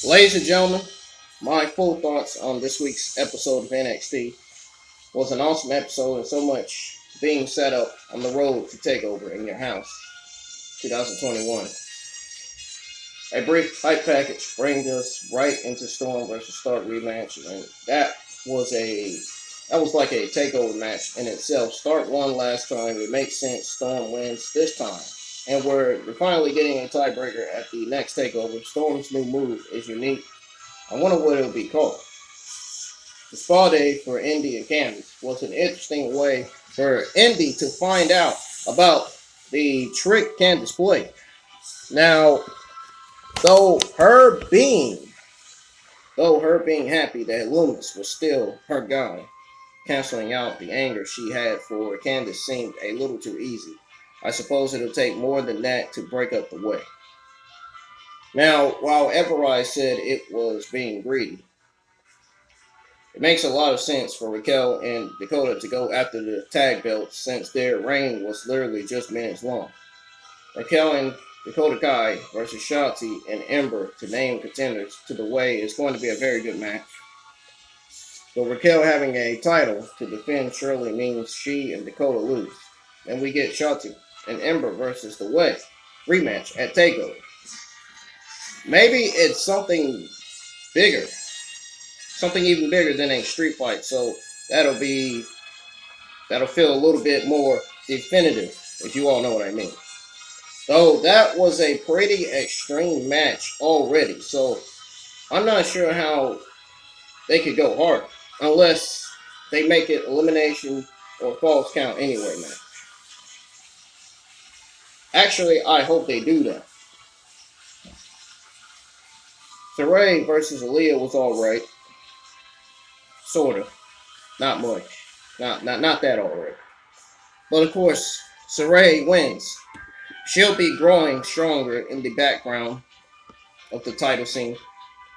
Ladies and gentlemen, my full thoughts on this week's episode of NXT was an awesome episode and so much being set up on the road to takeover in your house 2021. A brief hype package brings us right into Storm versus Stark rematch, and that was like a takeover match in itself. Stark won last time. It makes sense. Storm wins this time. And we're finally getting a tiebreaker at the next takeover. Storm's new move is unique. I wonder what it'll be called. The spa day for Indy and Candice was an interesting way for Indy to find out about the trick Candice played. Now, though her being happy that Loomis was still her guy, canceling out the anger she had for Candice seemed a little too easy. I suppose it'll take more than that to break up the way. Now, while Everrise said it was being greedy, it makes a lot of sense for Raquel and Dakota to go after the tag belts since their reign was literally just minutes long. Raquel and Dakota Kai versus Shotzi and Ember to name contenders to the way is going to be a very good match. But Raquel having a title to defend surely means she and Dakota lose. And we get Shotzi and Ember versus the Way rematch at TakeOver. Maybe it's something bigger. Something even bigger than a street fight. So that'll feel a little bit more definitive, if you all know what I mean. Though that was a pretty extreme match already. So I'm not sure how they could go hard. Unless they make it elimination or falls count anyway match. Actually, I hope they do that. Saray versus Aaliyah was alright. Sorta. Not much. Not that alright. But of course, Saray wins. She'll be growing stronger in the background of the title scene,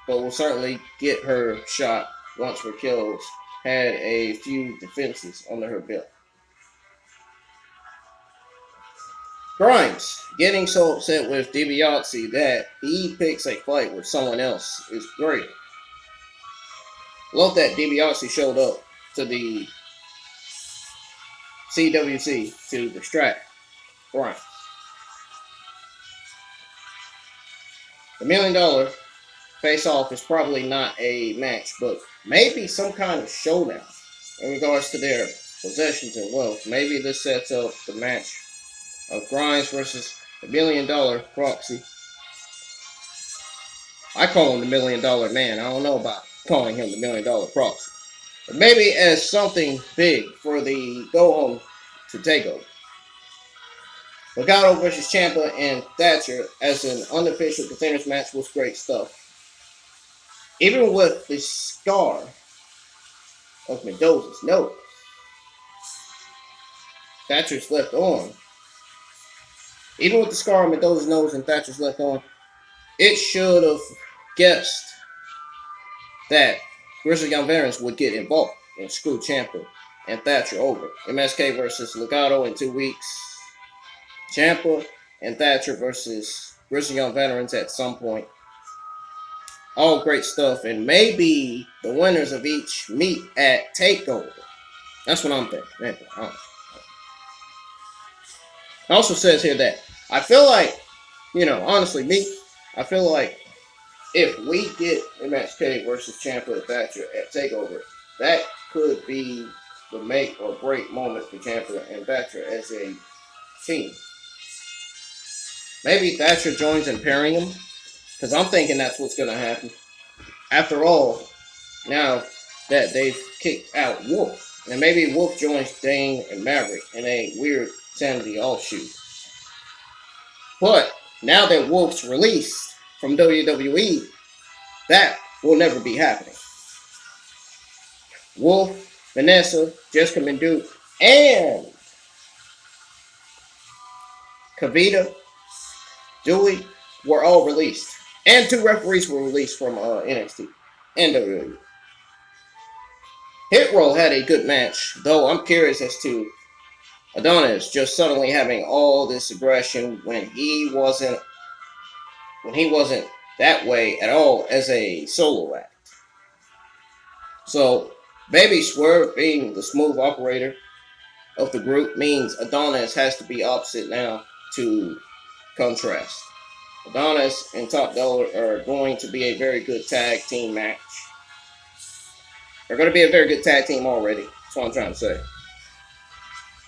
but will certainly get her shot once Raquel's had a few defenses under her belt. Grimes getting so upset with DiBiase that he picks a fight with someone else is great. Love that DiBiase showed up to the CWC to distract Grimes. The $1 million face-off is probably not a match, but maybe some kind of showdown in regards to their possessions and wealth. Maybe this sets up the match of Grimes versus the $1 million proxy. I call him the $1 million man. I don't know about calling him the $1 million proxy. But maybe as something big for the go home to take over. Legado versus Ciampa and Thatcher as an unofficial contenders match was great stuff. Even with the scar of Mendoza's nose, Thatcher's left arm. Even with the scar on Mendoza's nose and Thatcher's left arm, it should have guessed that Grizzly Young Veterans would get involved and screw Ciampa and Thatcher over. MSK versus Legado in 2 weeks. Ciampa and Thatcher versus Grizzly Young Veterans at some point. All great stuff, and maybe the winners of each meet at TakeOver. That's what I'm thinking. Maybe. It also says here that I feel like, honestly, I feel like if we get MSK versus Ciampa and Thatcher at TakeOver, that could be the make or break moment for Ciampa and Thatcher as a team. Maybe Thatcher joins Imperium, because I'm thinking that's what's going to happen. After all, now that they've kicked out Wolf, and maybe Wolf joins Dane and Maverick in a weird Sanity offshoot. But now that Wolf's released from WWE, that will never be happening. Wolf, Vanessa, Jessica Mendu, and Kavita, Dewey were all released. And 2 referees were released from NXT and WWE. Hit Row had a good match, though I'm curious as to Adonis just suddenly having all this aggression when he wasn't that way at all as a solo act. So, Baby Swerve being the smooth operator of the group means Adonis has to be opposite now to contrast. Adonis and Top Dollar are going to be a very good tag team match. They're going to be a very good tag team already. That's what I'm trying to say.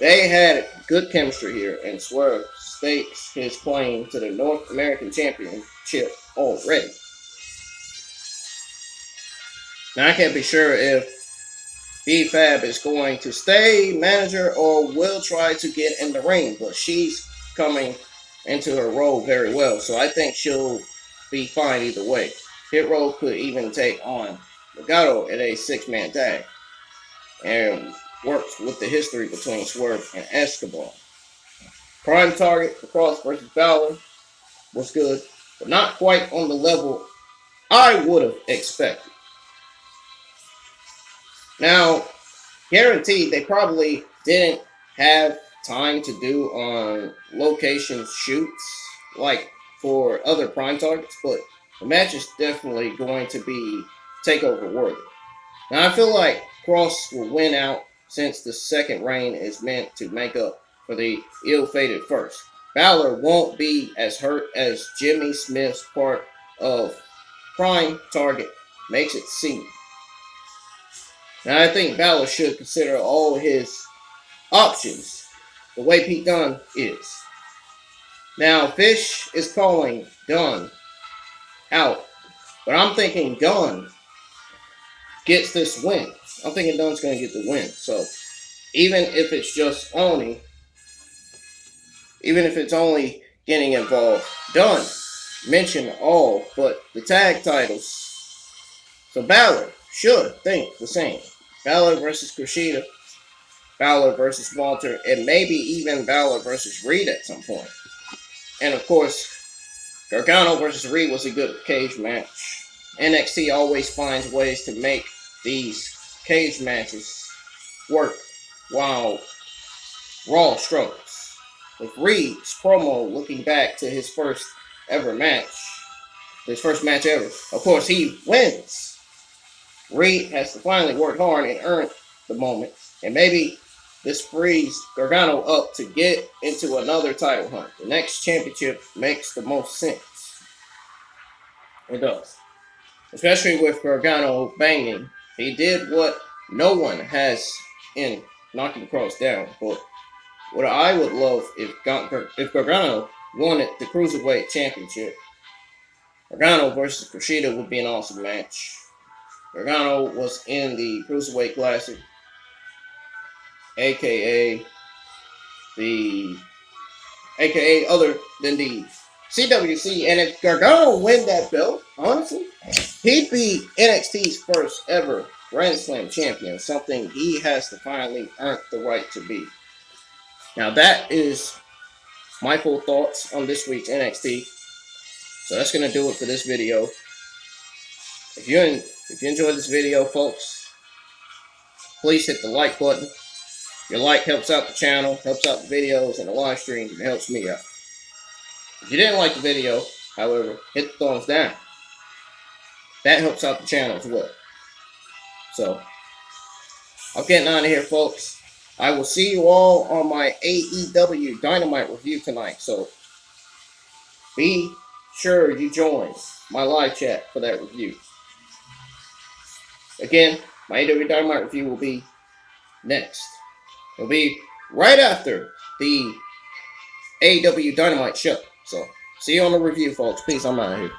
They had good chemistry here, and Swerve stakes his claim to the North American Championship already. Now, I can't be sure if B-Fab is going to stay manager or will try to get in the ring, but she's coming into her role very well, so I think she'll be fine either way. Hit Row could even take on Legato in a 6-man tag and works with the history between Swerve and Escobar. Prime Target for Cross versus Balor was good, but not quite on the level I would have expected. Now, guaranteed, they probably didn't have time to do on location shoots like for other Prime Targets, but the match is definitely going to be takeover worthy. Now, I feel like Cross will win out since the second reign is meant to make up for the ill-fated first. Balor won't be as hurt as Jimmy Smith's part of Prime Target makes it seem. Now, I think Balor should consider all his options the way Pete Dunne is. Now, Fish is calling Dunne out, but I'm thinking Dunne gets this win. I'm thinking Dunne's going to get the win. So, even if it's just Oni, even if it's only getting involved, Dunne mentioned all but the tag titles. So, Balor should think the same. Balor versus Kushida, Balor versus Walter, and maybe even Balor versus Reed at some point. And of course, Gargano versus Reed was a good cage match. NXT always finds ways to make these cage matches work while Raw struggles. With Reed's promo looking back to his first match ever, of course he wins. Reed has to finally work hard and earn the moment, and maybe this frees Gargano up to get into another title hunt. The next championship makes the most sense. It does. Especially with Gargano banging. He did what no one has in knocking Cross down. But what I would love if Gargano won the Cruiserweight Championship. Gargano versus Kushida would be an awesome match. Gargano was in the Cruiserweight Classic, aka other than the CWC, and if Gargano win that belt, honestly, he'd be NXT's first ever Grand Slam champion, something he has to finally earn the right to be. Now that is my full thoughts on this week's NXT. So that's going to do it for this video. If you enjoyed this video, folks, please hit the like button. Your like helps out the channel, helps out the videos and the live streams, and it helps me out. If you didn't like the video, however, hit the thumbs down. That helps out the channel as well. So, I'm getting out of here, folks. I will see you all on my AEW Dynamite review tonight. So, be sure you join my live chat for that review. Again, my AEW Dynamite review will be next. It'll be right after the AEW Dynamite show. So, see you on the review, folks. Peace. I'm out of here.